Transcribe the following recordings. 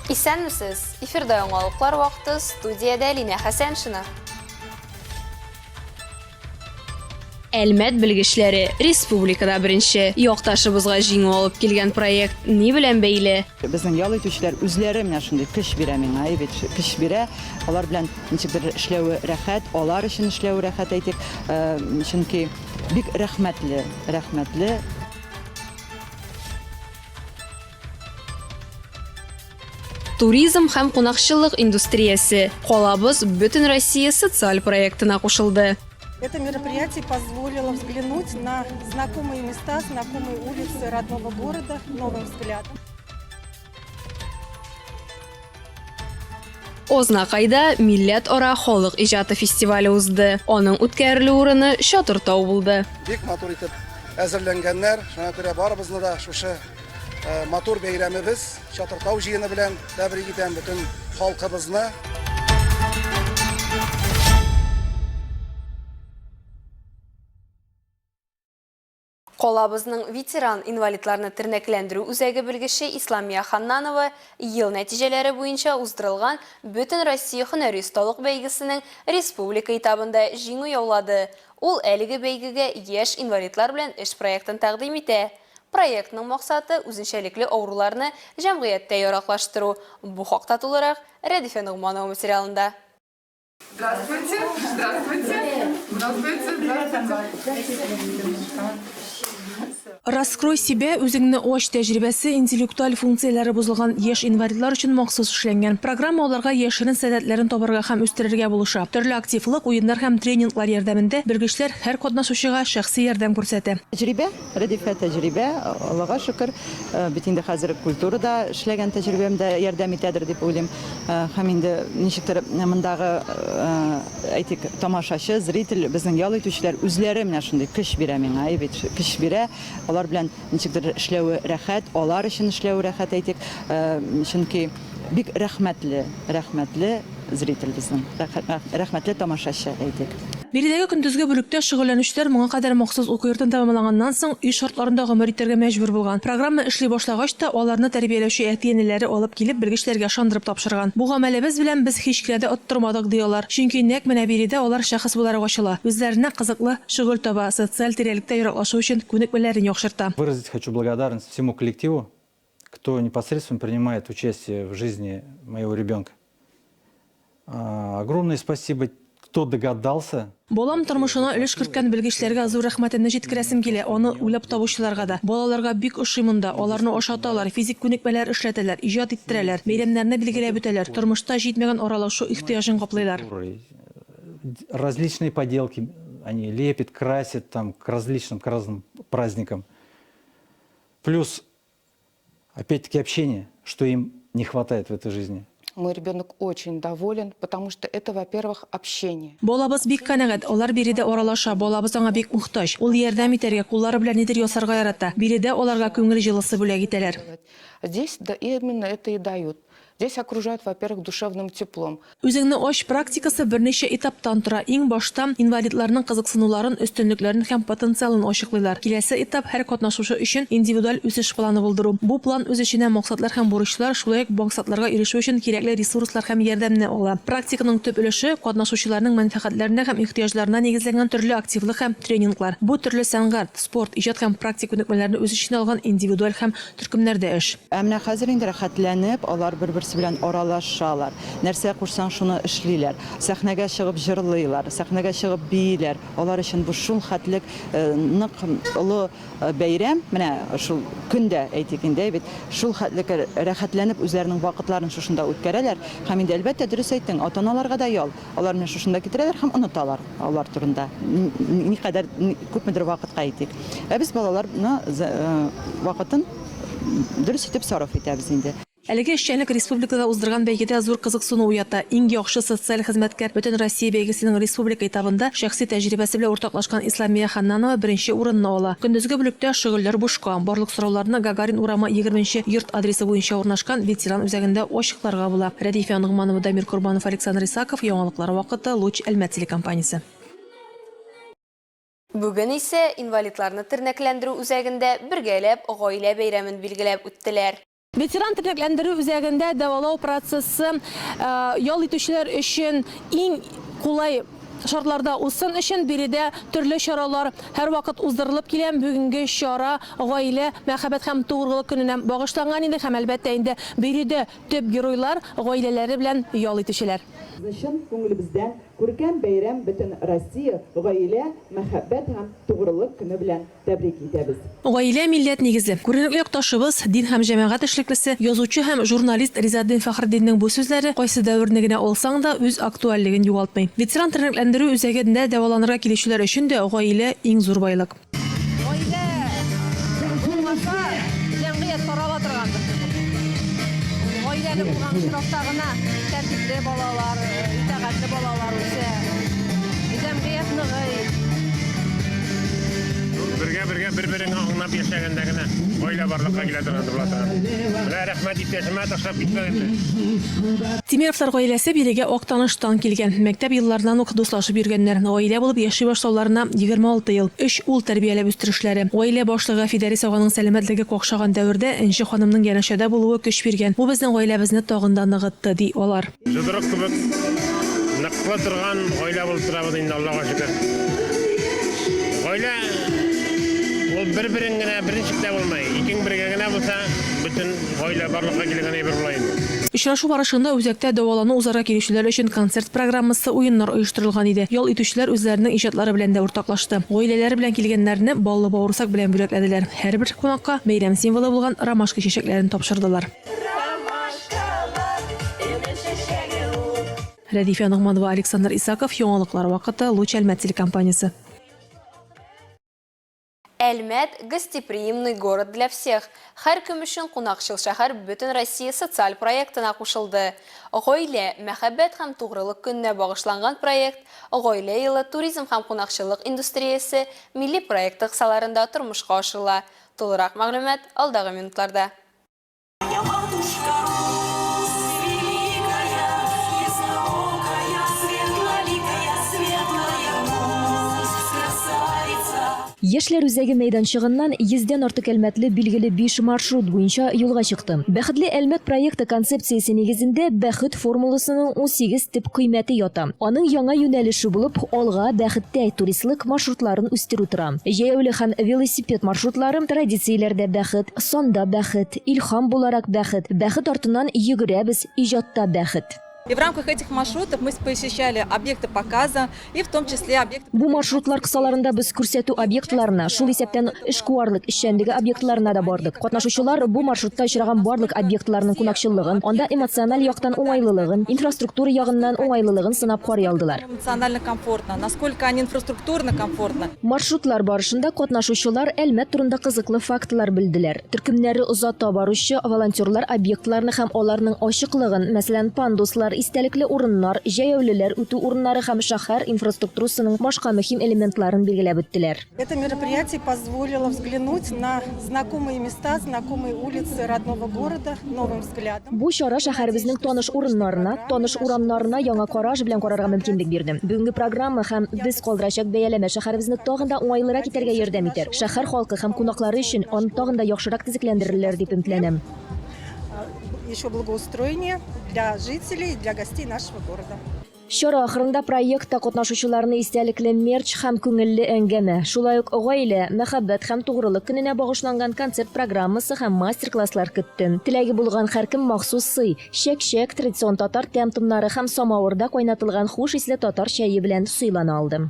Исәнмесез? Эфирда яңалыклар вакыты, студиядә Лина Хәсәншина. Әлмәт белгечләре республикада беренче. Якташыбызга җиңү алып килгән проект ни белән бәйле? Безнең ял итүчеләр үзләре менә шундый көч бирә миңа, көч бирә. Алар белән ничектер эшләүе рәхәт, алар өчен эшләүе рәхәт әйтик. Чөнки бик рәхмәтле. Туризм һәм кунакчылык индустриясе. Калабыз бөтен Россия социаль проектына кушылды. Это мероприятие позволило взглянуть на знакомые места, знакомые улицы родного города новым взглядом. Ознакайда милләт ара халык иҗаты фестивале узды. Аның үткәрелү урыны Чатыртау булды. Бик матур итеп әзерләнгәннәр. Шуңа күрә барыбызны да шушы матур бәйрәмебез Чатыртау җыены белән тәбрик итәм бөтен халкыбызны. Калабызның ветеран инвалидларны тернәкләндерү үзәге белгече Исламия Ханнанова ел нәтиҗәләре буенча уздырылган Бөтен Россия һөнәри осталык бәйгесенең республика этабында җиңү яулады. Ул әлеге бәйгегә яшь инвалидлар белән эш проектын тәкъдим итә. Проектның максаты үзенчәлекле авыруларны җәмгыятьтә яраклаштыру. Бу хакта тулырак Рәдифә Нугманова материалында. Здравствуйте. Раскрой себя үзеңне оч тәҗрибәсе интеллектуаль функцияләре бузылган яшь инвалидлар өчен махсус эшләнгән. Программа аларга яшерен сәләтләрен табарга һәм үстерергә булыша. Төрле активлык, уеннар һәм тренинглар ярдәмендә белгечләр һәр катнашучыга шәхси ярдәм күрсәтә. Тәҗрибә, Аллага шөкер, бит инде хәзер культурада эшләгән тәҗрибәмдә ярдәм итәдер дип уйлыйм. Һәм инде ничектер мондагы әйтик тамашачы, зритель, безнең ял итүчеләр үзләре менә шундый көч бирә миңа, көч бирә. Алар белән ничектер эшләүе рәхәт, алар өчен эшләүе рәхәт әйтик. Чөнки бик рәхмәтле зритель безнең. Рәхмәтле тамашачы әйтик. Биредәге көндезге бүлектә шөгыльләнүчеләр моңа кадәр махсус уку йортын тәмамлаганнан соң үй шартларында гомер итәргә мәҗбүр булган. Программа эшли башлагач та аларны тәрбияләүче әти-әниләре алып килеп белгечләргә ышандырып тапшырган. Бу гамәлебез белән без һич кирәдә оттырмадык диялар. Чөнки нәкъ менә биредә алар шәхес буларак ачыла. Үзләренә кызыклы шөгыль таба, социаль тирәлектә яраклашу өчен күнекмәләрен яхшырта. Выразить хочу благодарность всему коллективу, кто непосредственно принимает участие в жизни моего ребенка. Огромное спасибо, кто догадался. Балам тормышына өлеш керткән белгечләргә зур рәхмәтемне җиткерәсем килә. Аны уйлап табучыларга да. Балаларга бик ошый монда. Аларны ашаталар, физик күнекмәләр эшләтәләр, иҗат иттерәләр, бәйрәмнәрне билгеләп үтәләр, тормышта җитмәгән аралашу ихтыяҗын каплыйлар. Различные поделки они лепят, красят там к разным праздникам. Плюс, опять-таки, общение, что им не хватает в этой жизни. Мой ребенок очень доволен, потому что это, во-первых, общение. Балабыз бик канәгать, алар биредә аралаша, балабыз аңа бик мохтаҗ. Ул ярдәм итәргә, куллары белән нидер ясарга ярата. Биредә аларга күңел җылысы бүләк итәләр. Здесь да, именно это и дают. Здесь окружают, во-первых, душевным теплом. Үзеңне оч практикасы берничә этаптан тора. Иң башта инвалидларның кызыксынуларын, өстенлекләрен һәм потенциалын ачыклыйлар. Киләсе этап һәр катнашучы өчен индивидуаль үсеш планы булдыру. Бу план үз эченә максатлар һәм бурычлар, шулай ук максатларга ирешү өчен кирәкле ресурслар һәм ярдәмне ала. Практиканың төп өлеше катнашучыларның мәнфәгатьләренә һәм ихтыяҗларына нигезләнгән төрле активлык һәм тренинглар. Бу төрле сәнгать, спорт, иҗат һәм практик күнекмәләрне үз эченә алган индивидуаль һәм төркемнәрдә эш. Менә хәзер инде рәхәтләнеп, алар бер-берсе белән аралашалар. Нәрсә кушсаң шуны эшлиләр. Сәхнәгә чыгып җырлыйлар, сәхнәгә чыгып бийләр. Алар өчен бу шул хәтлек нык олы бәйрәм, менә шул көндә әйтик инде бит, шул хәтлек рәхәтләнеп үзләренең вакытларын шушында үткәрәләр. Һәм инде әлбәттә дөрес әйттең, ата-аналарга да ял. Алар менә шушында китерәләр һәм оныталар алар турында. Никадәр күпмедер вакытка әйтик. Без балаларны вакытын дөрес итеп сарыф итәбез инде. Әлеге эшчәнлек республикада уздырган бәйгедә зур кызыксыну уята. Иң яхшы социаль хезмәткәр Бөтен Россия бәйгесенең республика этабында шәхси тәҗрибәсе белән уртаклашкан Исламия Ханнанова беренче урынны ала. Көндезге бүлектә шөгыльләр бушка. Барлык сорауларны Гагарин урамы 20-нче йорт адресы буенча урнашкан ветеран үзәгендә ачыкларга була. Рәдифә Нугманова, Дамир Курбанов, Александр Исаков, яңалыклар вакыты, Луч Әлмәт телекомпаниясе. Бүген исә инвалидларны тернәкләндерү үзәгендә бергәләп гаилә бәйрәмен билгеләп үттеләр. Ветеран тернеклендерү үзәгендә дәвалау процессы ял итүчеләр өчен иң кулай шартларда усын өчен биредә төрле чаралар һәр вакыт уздырылып килә. Бүгенге чара гаилә, мәхәббәт һәм тугрылык көненә багышланган инде һәм әлбәттә инде биредә төп геройлар гаиләләре белән ял итүчеләр. Өчен күңелебездән күркәм бәйрәм бөтен Россия гаилә, мәхәббәт һәм тугрылык көне белән тәбрик итәбез. Гаилә милләт нигезе. Күренекле якташыбыз, дин һәм җәмәгать эшлеклесе, язучы һәм журналист Ризаддин Фәхретдиннең бу сүзләре кайсы дәверне генә алсаң да үз актуальлеген югалтмый. Ветеран тернекләндерү үзәгендә дәваланырга килүчеләр өчен дә гаилә иң зур байлык. Гаилә булмаса, җәмгыять тарала торгандыр. Гаиләне булган чиратта гына тәртипле балалар, итәгатьле балалар үсә. Җәмгыять ныгый. Бергә бер-берен аңлап яшәгәндә генә гаилә барлыкка килә торгандыр булат. Менә рәхмәт иптәшемә ташлап китмәгән. Тимировлар гаиләсе бирегә Актаныштан килгән. Мәктәп елларыннан ук дуслашып йөргәннәр. Гаилә булып яши башлауларына 26 ел. 3 ул тәрбияләп үстерүчләре. Гаилә башлыгы Фидарис аганың сәламәтлеге какшаган дәвердә Энҗе ханымның янәшәдә булуы көч биргән. Бу безнең гаиләбезне тагын да ныгытты ди алар. Жұдырык кебек ныклы торган гаилә булып торабыз инде, Аллага шөкер. Гаилә ул бер-берен генә беренчектә булмай. Икең бергә генә булса, бөтен гаилә барлыкка килгән әйбер була инде. Очрашу барышында үзәктә дәвалану узара килүчеләр өчен концерт программасы, уеннар оештырылган иде. Ял итүчеләр үзләренең иҗатлары белән дә уртаклашты. Гаиләләре белән килгәннәрне баллы бавырсак белән бүләкләделәр. Һәрбер кунакка бәйрәм символы булган ромашка чәчәкләрен тапшырдылар. Радифа Ногманова, Александр Исаков, яңалыклар вакыты, Луч Әлмәт телекомпаниясе. Әлмәт – гостеприимный город для всех. Һәр кем өчен кунакчыл шәһәр бөтен Россия социаль проектына кушылды. Гаилә, мәхәббәт һәм тугрылык көненә багышланган проект, гаилә елы туризм һәм кунакчылык индустриясе милли проекты кысаларында тормышка ашырыла. Толырак мәгълүмат алдагы минутларда. Яшьләр үзәге мәйданчыгыннан 100дән артык әлмәтле билгеле 5 маршрут буенча юлга чыкты. Бәхетле Әлмәт проекты концепциясе нигезендә бәхет формуласының 18 тип кыйммәте ята. Аның яңа юнәлеше булып алга бәхеттә туристлык маршрутларын үстерү тора. Җәяүле һәм велосипед маршрутлары традицияләрдә бәхет, санда бәхет, илһам буларак бәхет, бәхет артыннан йөгерәбез, иҗатта бәхет. И в рамках этих маршрутов мы посещали объекты показа, и в том числе объекты... Бу маршрутлар кысаларында без күрсәтү объектларына, шул исәптән эшкуарлык, эшчәнлеге объектларына да бардык. Катнашучылар бу маршрутта очраган барлык объектларның кунакчыллыгын, анда эмоциональ яктан уңайлылыгын, инфраструктура ягыннан уңайлылыгын сынап карый алдылар. Эмоционально комфортно, насколько они инфраструктурно комфортно. Маршрутлар барышында катнашучылар Әлмәт турында кызыклы фактлар белделәр. Төркемнәре озата баручы волонтерлар объектларны һәм аларның ачыклыгын, мәсәлән, пандуслар, истәлекле урыннар, җәяүлеләр үтү урыннары һәм шәһәр инфраструктурасының башка мөһим элементларын билгеләп үттеләр. Это мероприятие позволило взглянуть на знакомые места, знакомые улицы родного города новым взглядом. Бу чара шәһәребезнең таныш урыннарына, таныш урамнарына яңа караш белән карарга мөмкинлек бирде. Бүгенге программа һәм без калдырачак бәяләмә шәһәребезне тагын да уңайлырак итәргә ярдәм итәр. Шәһәр халкы һәм кунаклары өчен аны тагын да яхшырак төзекләндерерләр дип өметләнәм. Еще благоустроение для жителей и для гостей нашего города. Чара ахырында проектта катнашучыларны истәлекле мерч һәм күңелле әңгәмә, шулай ук гаилә, мәхәббәт һәм тугрылык көненә багышланган концерт программасы һәм мастер-класслар көтте. Теләге булган һәркем махсус сый, чәк-чәк, традицион татар тәм-томнары һәм самавырда кайнатылган хуш исле татар чәе белән сыйлана алды.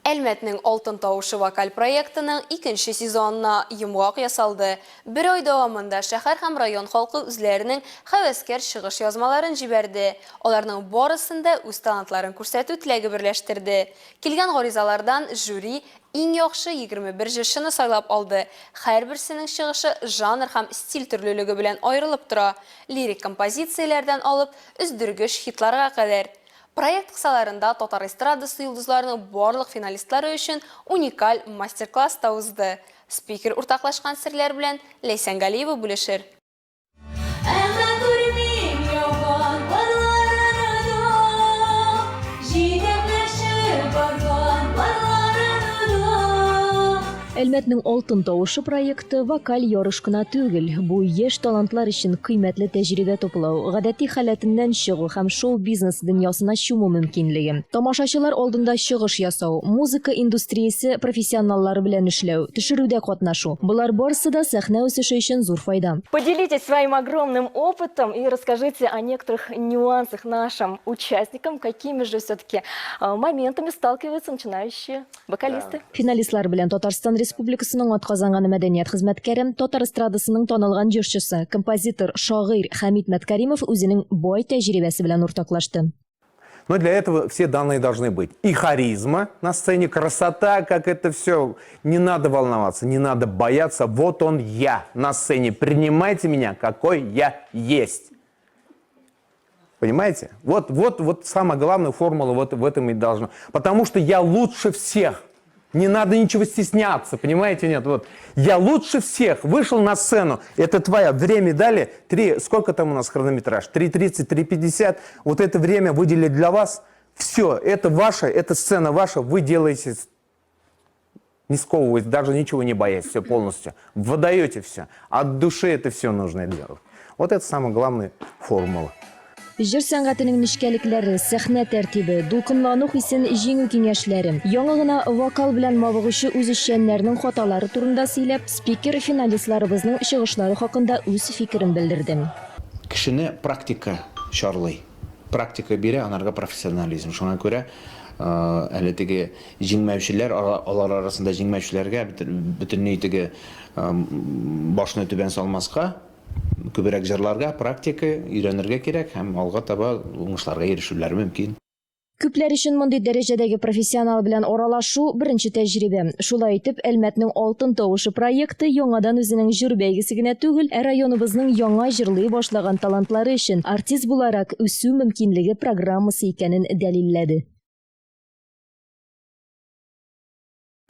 Әлмәтнең Алтын тавышы вокаль проектының 2нче сезонына йомгак ясалды. Бер ай дәвамында шәһәр һәм район халкы үзләренең хәвәскәр чыгыш язмаларын җибәрде. Аларның барысында үз талантларын күрсәтү теләге берләштерде. Килгән гаризалардан жюри иң яхшы 21 җырчыны сайлап алды. Һәрберсенең чыгышы жанр һәм стиль төрлелеге белән аерылып тора. Лирик композицияләрдән алып үздергеч хитларга кадәр. Проект кысаларында татар эстрадасы йолдызларының барлык финалистлары өчен уникаль мастер-класс та узды. Спикер уртаклашкан серләр белән Ләйсән Галиева бүлешер. Әлмәтнең алтын тавышы проекты вокаль ярыш кына түгел. Бу яшь талантлар өчен кыйммәтле тәҗрибә туплау, гадәти халәтеннән чыгу һәм шоу-бизнес дөньясына чуму мөмкинлеге. Тамашачылар алдында чыгыш ясау, музыка индустриясе профессионаллары белән эшләү, төшерүдә катнашу. Булар барысы да сәхнә үсеше өчен зур файда. Поделитесь своим огромным опытом и расскажите о некоторых нюансах нашим участникам, какими же все-таки моментами сталкиваются начинающие вокалисты. Финалистлар белән Татарстан Республикасының атказанган мәдәният хезмәткәре, Татар эстрадасының танылган җырчысы, композитор, шагыйрь Хәмит Мәткәримов үзенең бай тәҗрибәсе белән уртаклашты. Но для этого все данные должны быть. И харизма на сцене, красота, как это все. Не надо волноваться, не надо бояться. Вот он я на сцене. Принимайте меня, какой я есть. Понимаете? Вот самая главная формула в этом и должна. Потому что я лучше всех. Не надо ничего стесняться, понимаете? Нет, вот. Я лучше всех вышел на сцену. Это твое время дали. Сколько там у нас хронометраж? 3:30, 3:50. Вот это время выделили для вас. Все, это ваше, эта сцена ваша. Вы делаете, не сковываясь, даже ничего не боясь, все полностью. Выдаете все. От души это все нужно делать. Вот это самая главная формула. Җыр сәнгатенең нечкәлекләре, сәхнә тәртибе, дулкынлану хисен җиңү киңәшләре. Яңа гына вокал белән мавыгучы үзешчәннәрнең хаталары турында сөйләп, спикер финалистларыбызның чыгышлары хакында үз фикерен белдерде. Кешене практика чарлый. Практика бирә, анарга профессионализм. Шуңа күрә әле теге җиңмәүчеләр, алар арасында җиңмәүчеләргә бөтенләй теге башны түбән салмаска, күбрәк җырларга практика өйрәнергә кирәк һәм алга таба уңышларга ирешүләр мөмкин. Күпләр өчен мондый дәрәҗәдәге профессионал белән аралашу беренче тәҗрибә. Шулай итеп, Әлмәтнең алтын тавышы проекты яңадан үзенең җыр бәйгесе генә түгел, районыбызның яңа җырлый башлаган талантлары өчен артист буларак үсү мөмкинлеге программасы икәнен дәлилләде.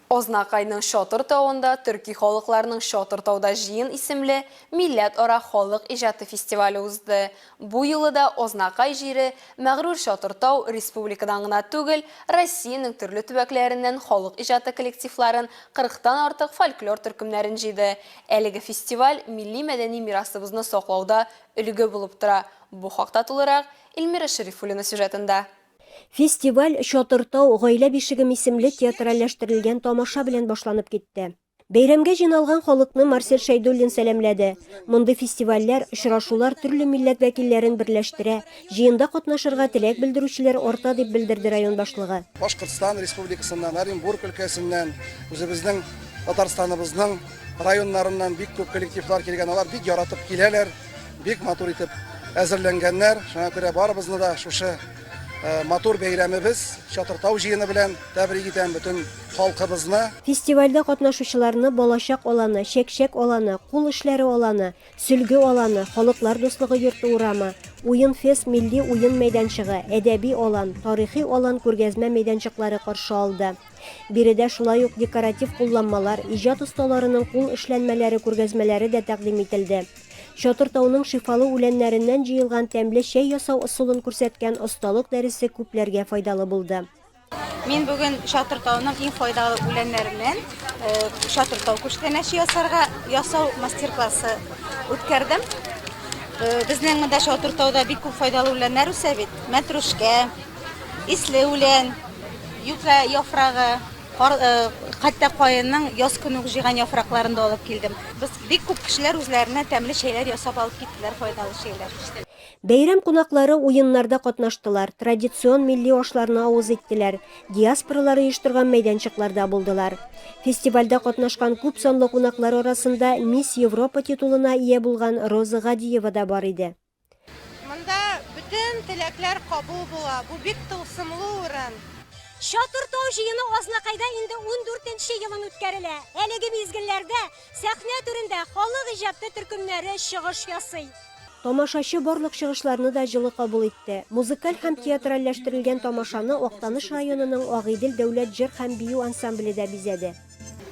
Ознакайның Шотыр тауында төрки халыкларның Шотыр тауда җыен исемле милләт ара халык иҗаты фестивале узды. Бу юлы да Ознакай җире мәгърур Шотыр тау республикадан гына түгел, Россиянең төрле төбәкләреннән халык иҗаты коллективларын 40тан артык фольклор төркемнәрен җыйды. Әлеге фестиваль милли мәдәни мирасыбызны саклауда өлге булып тора. Бу хакта тулырак Илмира Шәрифуллина сюжетында. Фестиваль Шотыртау гаилә бишегем исемле театральләштерелгән тамаша белән башланып китте. Бәйрәмгә җыйналган халыкны Марсель Шәйдуллин сәламләде. Мондый фестивальләр, очрашулар төрле милләт вәкилләрен берләштерә. Җыенда катнашырга теләк белдерүчеләр арта дип белдерде район башлыгы. Башкортстан Республикасыннан, Оренбург өлкәсеннән, үзебезнең Татарстаныбызның районнарыннан бик күп коллективлар килгән, алар бик яратып киләләр, бик матур итеп әзерләнгәннәр. Шуңа күрә барыбызны да шушы матур бәйрәмебез Шотыртау җыены белән тәбрик итәм бөтен халкыбызны. Фестивальдә катнашучыларны балачак аланы, чәкчәк аланы, кул эшләре аланы, сөлге аланы, халыклар дуслыгы йорты урамы, уен фест милли уен мәйданчыгы, әдәби алан, тарихи алан күргәзмә мәйданчыклары каршы алды. Биредә шулай ук декоратив кулланмалар, иҗат осталарының кул эшләнмәләре күргәзмәләре дә тәкъдим ителде. Шотыртауның шифалы үләннәреннән җыелган тәмле чәй ясау ысулын күрсәткән осталык дәресе күпләргә файдалы булды. Мин бүген Шотыртауның иң файдалы үләннәреннән Шотыртау күчтәнәче ясау мастер-классы үткәрдем. Безнең монда Шотыртауда бик күп файдалы үләннәр үсә бит. Мәтрүшкә, исле үлән, юка яфрагы, хәтта каенның яз көне җыйган яфракларын да алып килдем. Без бик күп кешеләр үзләренә тәмле чәйләр ясап алып киттеләр, файдалы чәйләр. Бәйрәм кунаклары уеннарда катнаштылар, традицион милли ашларны авыз иттеләр, диаспоралар оештырган мәйданчыкларда булдылар. Фестивальдә катнашкан күп санлы кунаклар арасында Мисс Европа титулына ия булган Роза Гадиева да бар иде. Монда бүтән теләкләр кабул була. Бу бик тылсымлы урын. Шотыртау җыены Ознакайда инде 14нче елын үткәрелә. Әлеге мизгелләрдә сәхнә түрендә халык иҗаты төркемнәре чыгыш ясый. Тамашачы барлык чыгышларны да җылы кабул итте. Музыкаль һәм театральләштерелгән тамашаны Актаныш районының Агыйдел дәүләт җыр һәм бию ансамбле дә бизәде.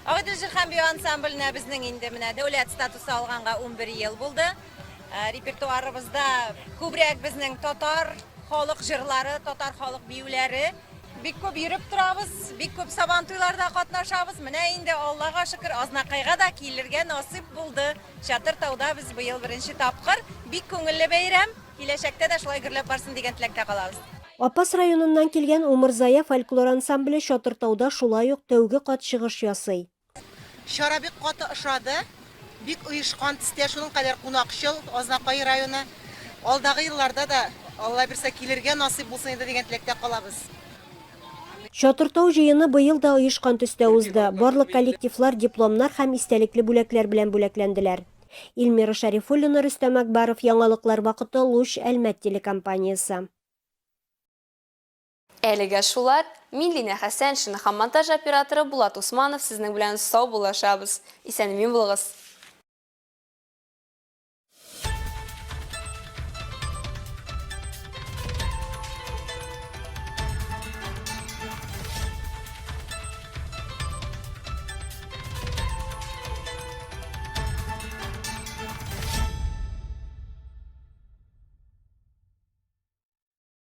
Агыйдел җыр һәм бию ансамбленә безнең инде менә дәүләт статусы алганга 11 ел булды. Репертуарыбызда күбрәк безнең татар халык җырлары, татар халык биюләре бик күп йөреп торабыз, бик күп сабантуйларда катнашабыз. Менә инде Аллага шөкер Азнакайга да килергә насыйп булды. Чатыртауда без быел беренче тапкыр бик күңелле бәйрәм. Киләчәктә дә шулай гөрләп барсын дигән теләктә калабыз. Апас районыннан килгән Умырзая фольклор ансамбле Чатыртауда шулай ук тәүге кат чыгыш ясый. Шара бик каты ошады, бик оешкан төстә, шуның кадәр кунакчыл Азнакай районы. Алдагы елларда да Алла бирсә килергә насыйп булсын инде дигән теләктә калабыз. Чатыртау җыены быел да оешкан төстә узды. Барлык коллективлар дипломнар һәм истәлекле бүләкләр белән бүләкләнделәр. Илмира Шарифуллина, Рөстәм Акбаров, Яңалыклар вакыты, Луч, Әлмәт телекомпаниясе. Әлегә шулар, мин Лина Хәсән, шын һәм монтаж операторы Булат Усманов сезнең белән сау булашабыз. Исәнмин булыгыз.